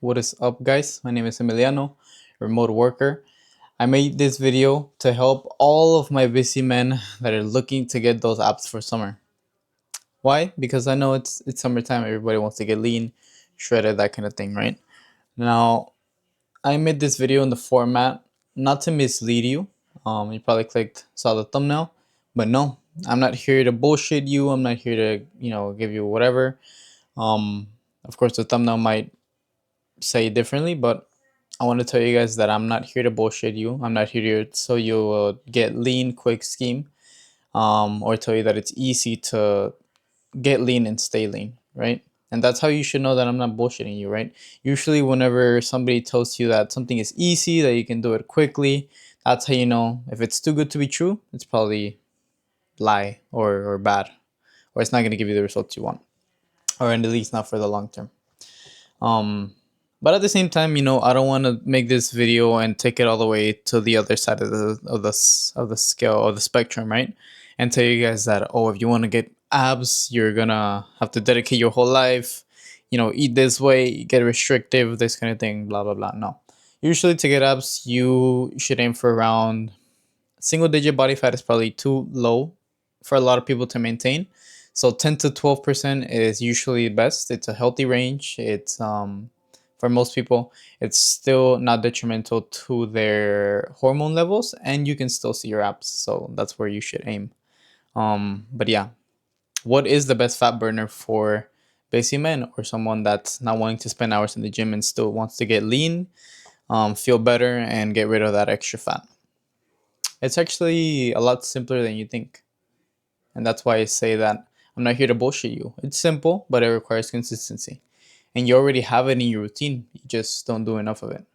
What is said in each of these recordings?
What is up, guys? My name is Emiliano, remote worker. I made this video to help all of my busy men that are looking to get those apps for summer. Why? Because I know it's summertime, everybody wants to get lean, shredded, that kind of thing, right? Now, I made this video in the format not to mislead you. You probably saw the thumbnail, but no, I'm not here to bullshit you. I'm not here to, give you whatever. Um, of course, the thumbnail might say differently, but I want to tell you guys that I'm not here to bullshit you. I'm not here to so you get lean quick scheme, or tell you that it's easy to get lean and stay lean, right? And that's how you should know that I'm not bullshitting you, right? Usually, whenever somebody tells you that something is easy, that you can do it quickly, that's how you know if it's too good to be true. It's probably lie or bad, or it's not going to give you the results you want, or at least not for the long term. Um, but at the same time, I don't want to make this video and take it all the way to the other side of the scale of the spectrum, right? And tell you guys that if you want to get abs, you're gonna have to dedicate your whole life, eat this way, get restrictive, this kind of thing, blah blah blah. No, usually to get abs, you should aim for around single digit body fat is probably too low for a lot of people to maintain. So 10 to 12% is usually best. It's a healthy range. It's for most people, it's still not detrimental to their hormone levels, and you can still see your abs. So that's where you should aim. But yeah, what is the best fat burner for busy men or someone that's not wanting to spend hours in the gym and still wants to get lean, feel better, and get rid of that extra fat? It's actually a lot simpler than you think. And that's why I say that I'm not here to bullshit you. It's simple, but it requires consistency. And you already have it in your routine, you just don't do enough of it.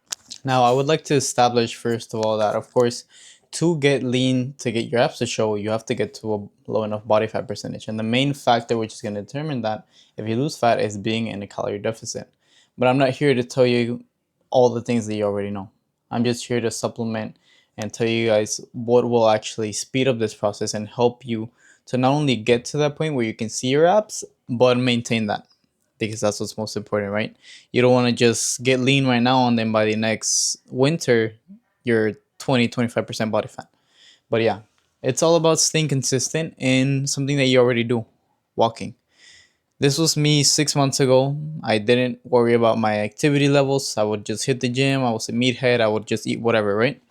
Now, I would like to establish, first of all, that of course, to get lean, to get your abs to show, you have to get to a low enough body fat percentage. And the main factor which is going to determine that if you lose fat is being in a calorie deficit. But I'm not here to tell you all the things that you already know. I'm just here to supplement and tell you guys what will actually speed up this process and help you to not only get to that point where you can see your abs, but maintain that, because that's what's most important, right? You don't want to just get lean right now and then by the next winter, you're 20-25% body fat. But yeah, it's all about staying consistent in something that you already do, walking. This was me 6 months ago. I didn't worry about my activity levels. I would just hit the gym. I was a meathead. I would just eat whatever, right?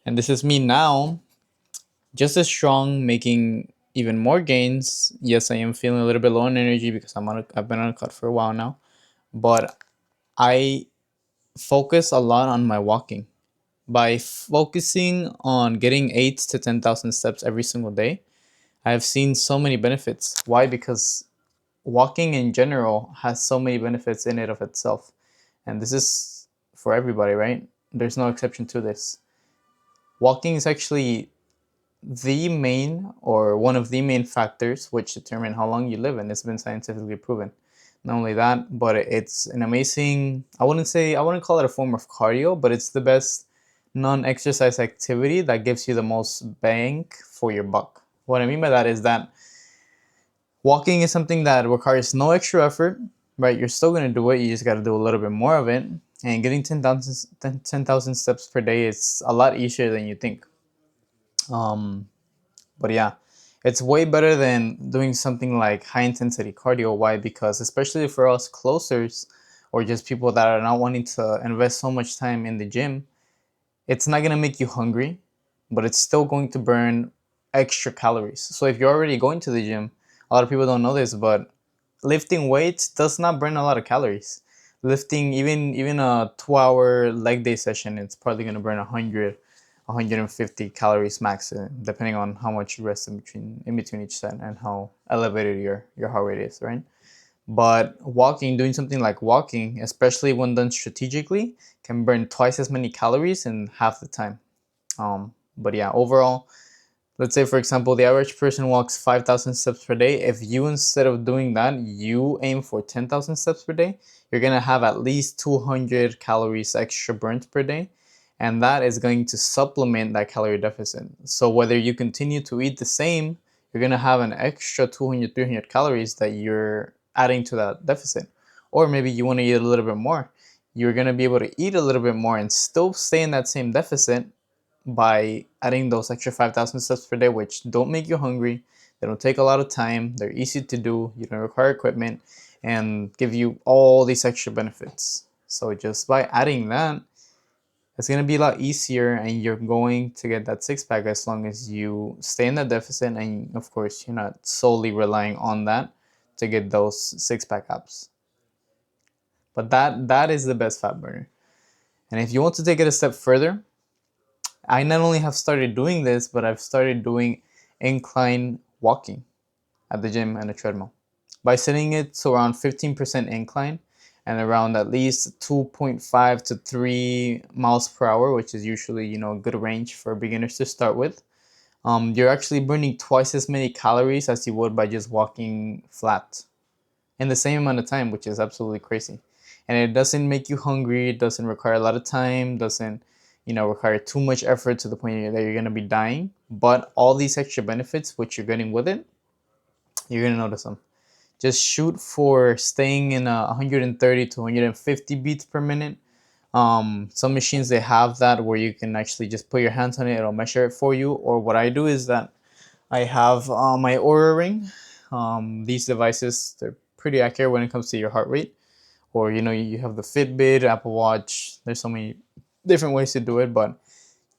And this is me now, just as strong, making even more gains. Yes, I am feeling a little bit low on energy because I've been on a cut for a while now, but I focus a lot on my walking. By focusing on getting 8 to 10,000 steps every single day, I've seen so many benefits. Why? Because walking in general has so many benefits in it of itself, and this is for everybody, right? There's no exception to this. Walking is actually the main or one of the main factors which determine how long you live, and it's been scientifically proven. Not only that, but it's an amazing, I wouldn't call it a form of cardio, but it's the best non-exercise activity that gives you the most bang for your buck. What I mean by that is that walking is something that requires no extra effort, right? You're still going to do it, you just got to do a little bit more of it. And getting 10,000 steps per day is a lot easier than you think. But yeah, it's way better than doing something like high intensity cardio. Why? Because especially for us closers or just people that are not wanting to invest so much time in the gym, it's not going to make you hungry, but it's still going to burn extra calories. So if you're already going to the gym, a lot of people don't know this, but lifting weights does not burn a lot of calories. Lifting even a 2 hour leg day session, it's probably going to burn 150 calories max, depending on how much you rest in between each set and how elevated your heart rate is, right? But doing something like walking, especially when done strategically, can burn twice as many calories in half the time. But yeah, overall, let's say for example, the average person walks 5,000 steps per day. If you, instead of doing that, you aim for 10,000 steps per day, you're gonna have at least 200 calories extra burnt per day, and that is going to supplement that calorie deficit. So whether you continue to eat the same, you're going to have an extra 200-300 calories that you're adding to that deficit. Or maybe you want to eat a little bit more, you're going to be able to eat a little bit more and still stay in that same deficit by adding those extra 5,000 steps per day, which don't make you hungry. They don't take a lot of time. They're easy to do. You don't require equipment and give you all these extra benefits. So just by adding that, it's going to be a lot easier and you're going to get that six pack as long as you stay in that deficit. And of course, you're not solely relying on that to get those six pack abs. But that is the best fat burner. And if you want to take it a step further, I not only have started doing this, but I've started doing incline walking at the gym and a treadmill. By setting it to around 15% incline and around at least 2.5 to 3 miles per hour, which is usually, a good range for beginners to start with, you're actually burning twice as many calories as you would by just walking flat in the same amount of time, which is absolutely crazy. And it doesn't make you hungry. It doesn't require a lot of time. Doesn't require too much effort to the point that you're gonna be dying. But all these extra benefits, which you're getting with it, you're gonna notice them. Just shoot for staying in 130 to 150 beats per minute. Some machines, they have that where you can actually just put your hands on it. It'll measure it for you. Or what I do is that I have my Oura Ring. These devices, they're pretty accurate when it comes to your heart rate. Or you have the Fitbit, Apple Watch. There's so many different ways to do it, but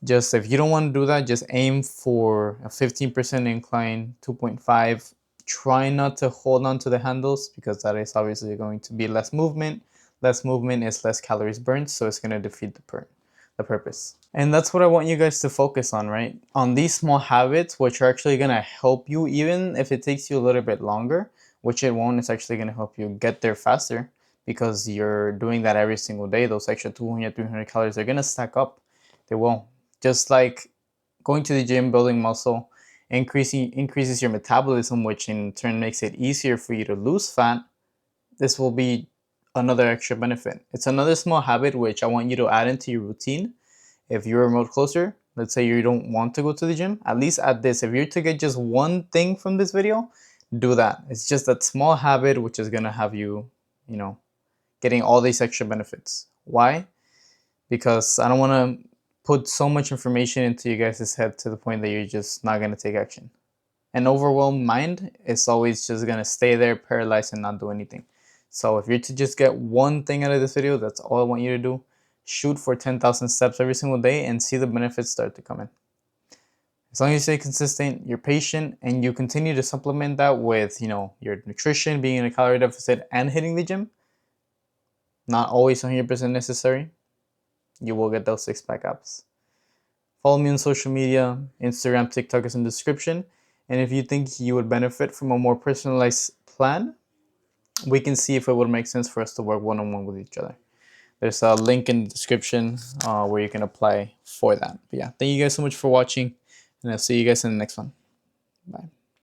just if you don't want to do that, just aim for a 15% incline, 2.5. Try not to hold on to the handles because that is obviously going to be less movement. Less movement is less calories burned, so it's going to defeat the purpose. And that's what I want you guys to focus on, right? On these small habits, which are actually going to help you, even if it takes you a little bit longer, which it won't. It's actually going to help you get there faster because you're doing that every single day. Those extra 200, 300 calories are going to stack up. They will. Just like going to the gym, building muscle, increases your metabolism, which in turn makes it easier for you to lose fat. This will be another extra benefit. It's another small habit which I want you to add into your routine. If you're remote closer, let's say you don't want to go to the gym, at least add this. If you're to get just one thing from this video, do that. It's just that small habit which is gonna have you, getting all these extra benefits. Why? Because I don't want to put so much information into you guys' head to the point that you're just not going to take action. An overwhelmed mind is always just going to stay there paralyzed and not do anything. So if you're to just get one thing out of this video, that's all I want you to do. Shoot for 10,000 steps every single day and see the benefits start to come in. As long as you stay consistent, you're patient, and you continue to supplement that with, your nutrition, being in a calorie deficit, and hitting the gym, not always 100% necessary, you will get those six-pack abs. Follow me on social media. Instagram, TikTok is in the description. And if you think you would benefit from a more personalized plan, we can see if it would make sense for us to work one-on-one with each other. There's a link in the description where you can apply for that. But yeah, thank you guys so much for watching, and I'll see you guys in the next one. Bye.